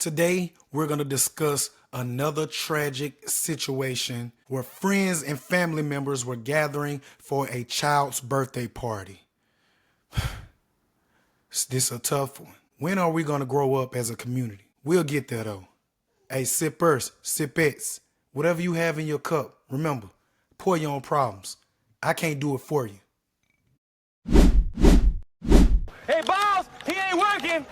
Today, we're going to discuss another tragic situation where friends and family members were gathering for a child's birthday party. This is a tough one. When are we going to grow up as a community? We'll get there though. Hey, sippers, sipettes, whatever you have in your cup, remember, pour your own problems. I can't do it for you. Hey, boss, he ain't working.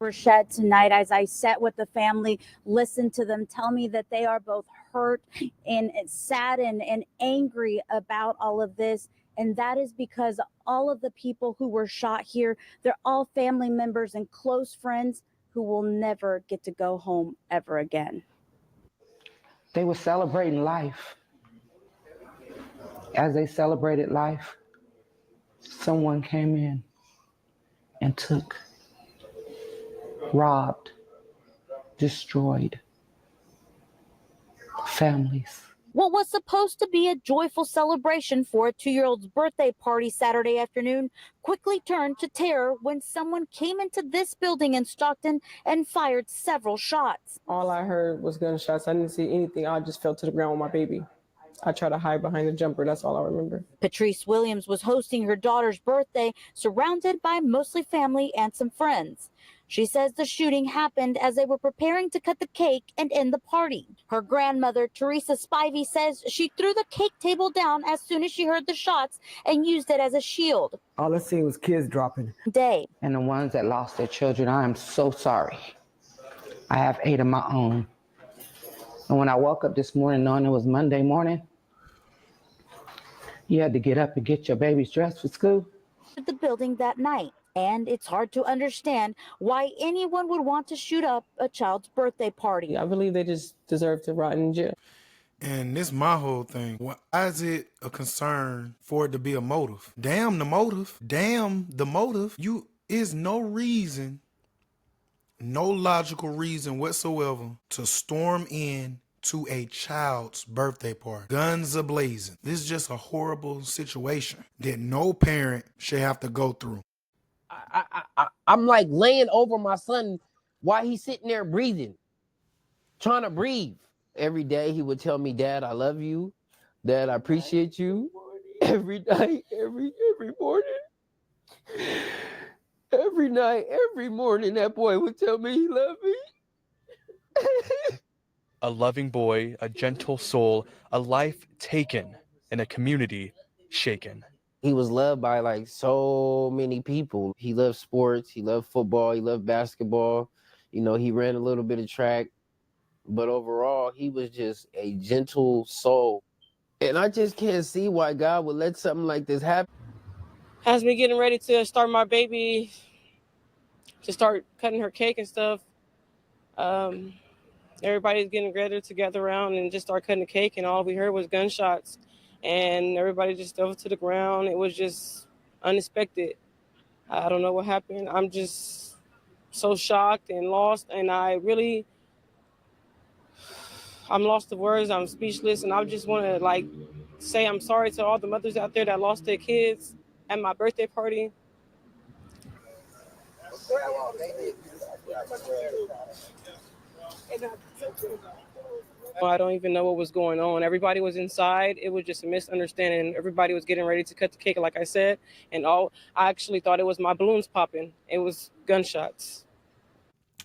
Were shed tonight as I sat with the family, listened to them tell me that they are both hurt and saddened and angry about all of this. And that is because all of the people who were shot here, they're all family members and close friends who will never get to go home ever again. They were celebrating life. As they celebrated life, someone came in and took, robbed, destroyed families. What was supposed to be a joyful celebration for a 2-year-old's birthday party Saturday afternoon quickly turned to terror when someone came into this building in Stockton and fired several shots. All I heard was gunshots. I didn't see anything. I just fell to the ground with my baby. I tried to hide behind the jumper. That's all I remember. Patrice Williams was hosting her daughter's birthday, surrounded by mostly family and some friends. She says the shooting happened as they were preparing to cut the cake and end the party. Her grandmother, Teresa Spivey, says she threw the cake table down as soon as she heard the shots and used it as a shield. All I seen was kids dropping. Day. And the ones that lost their children, I am so sorry. I have 8 of my own. And when I woke up this morning knowing it was Monday morning, you had to get up and get your babies dressed for school. The building that night. And it's hard to understand why anyone would want to shoot up a child's birthday party. I believe they just deserve to rot in jail. And this my whole thing. Why is it a concern for it to be a motive? Damn the motive. Damn the motive. You is no reason, no logical reason whatsoever to storm in to a child's birthday party. Guns a-blazing. This is just a horrible situation that no parent should have to go through. I'm like laying over my son while he's sitting there breathing, trying to breathe. Every day he would tell me, Dad, I love you. Dad, I appreciate you. Every night, every morning. Every night, every morning, that boy would tell me he loved me. A loving boy, a gentle soul, a life taken, and a community shaken. He was loved by like so many people. He loved sports, he loved football, he loved basketball. You know, he ran a little bit of track, but overall, he was just a gentle soul. And I just can't see why God would let something like this happen. As me getting ready to start my baby, to start cutting her cake and stuff, everybody's getting together around and just start cutting the cake, and all we heard was gunshots. And everybody just fell to the ground. It was just unexpected. I don't know what happened. I'm just so shocked and lost. And I'm lost of words. I'm speechless. And I just want to say I'm sorry to all the mothers out there that lost their kids at my birthday party. I don't even know what was going on. Everybody was inside. It was just a misunderstanding. Everybody was getting ready to cut the cake, like I said. And I actually thought it was my balloons popping. It was gunshots.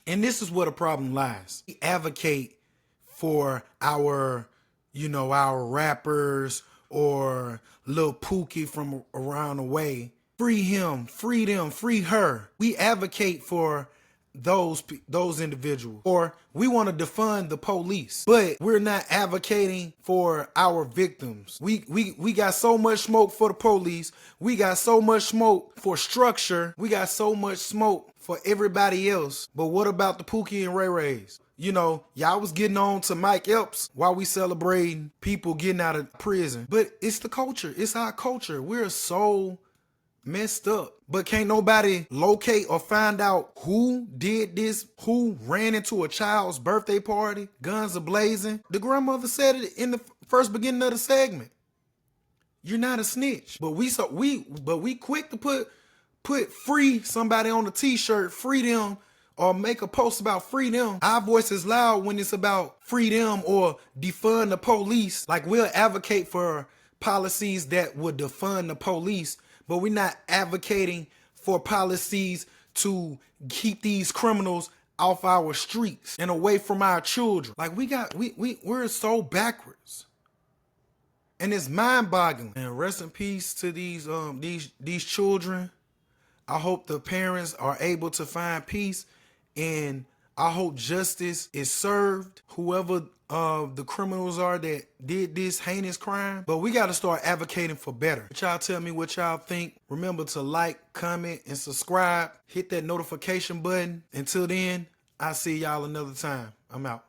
And this is where the problem lies. We advocate for our rappers or Lil Pookie from around the way. Free him, free them, free her. We advocate for those individuals, or we want to defund the police, but we're not advocating for our victims. We got so much smoke for the police, we got so much smoke for structure, we got so much smoke for everybody else, but what about the Pookie and Ray Rays? You know, y'all was getting on to Mike Epps while we celebrating people getting out of prison, but it's the culture, it's our culture. We're so messed up. But can't nobody locate or find out who did this, who ran into a child's birthday party, guns a-blazing. The grandmother said it in the first beginning of the segment. You're not a snitch. But we quick to put free somebody on the t-shirt, free them, or make a post about freedom. Our voice is loud when it's about freedom or defund the police. Like, we'll advocate for policies that would defund the police, but we're not advocating for policies to keep these criminals off our streets and away from our children. Like, we're so backwards. And it's mind-boggling. And rest in peace to these children. I hope the parents are able to find peace, and I hope justice is served, whoever the criminals are that did this heinous crime. But we got to start advocating for better. Y'all tell me what y'all think. Remember to like, comment, and subscribe. Hit that notification button. Until then, I'll see y'all another time. I'm out.